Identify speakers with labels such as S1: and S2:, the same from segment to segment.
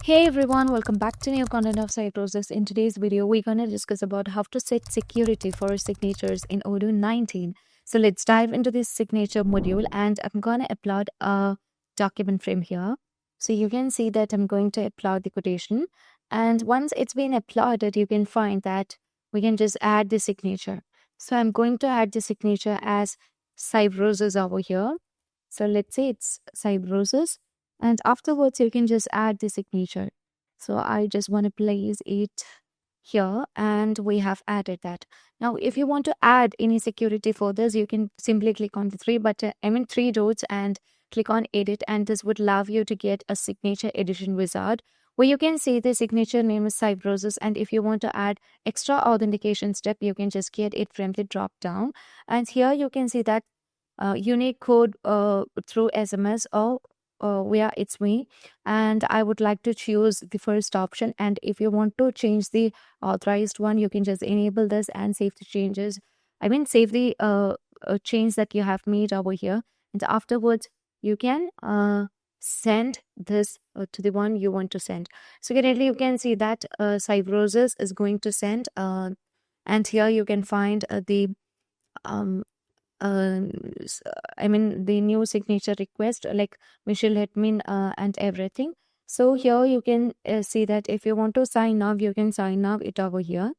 S1: Hey everyone, welcome back to new content of Cybrosys. In today's video, we're going to discuss about how to set security for signatures in Odoo 19. So let's dive into this signature module and I'm going to upload a document frame here. So you can see that I'm going to upload the quotation, and once it's been uploaded, you can find that we can just add the signature. So I'm going to add the signature as Cybrosys over here. So let's say it's Cybrosys, and afterwards you can just add the signature. So I just want to place it here and we have added that. Now if you want to add any security for this, you can simply click on the three dots and click on edit, and this would allow you to get a signature edition wizard where you can see the signature name is Cybrosys, and if you want to add extra authentication step, you can just get it from the drop down, and here you can see that unique code through SMS or via It's Me, and I would like to choose the first option. And if you want to change the authorized one, you can just enable this and save the changes. Save the change that you have made over here, and afterwards you can send this to the one you want to send. So currently you can see that Cybrosys is going to send, and here you can find the um, the new signature request like Michelle admin and everything. So here you can see that if you want to sign now, you can sign now it over here,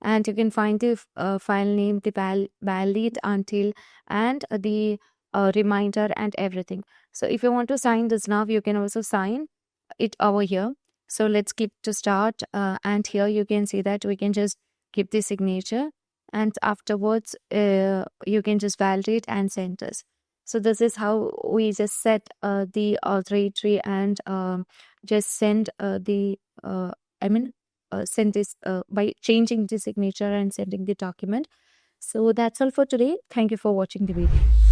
S1: and you can find the file name, the valid until, and the reminder and everything. So if you want to sign this now, you can also sign it over here. So let's click to start, and here you can see that we can just keep the signature, and afterwards you can just validate and send us. So this is how we just set the authority and just send send this by changing the signature and sending the document. So that's all for today. Thank you for watching the video.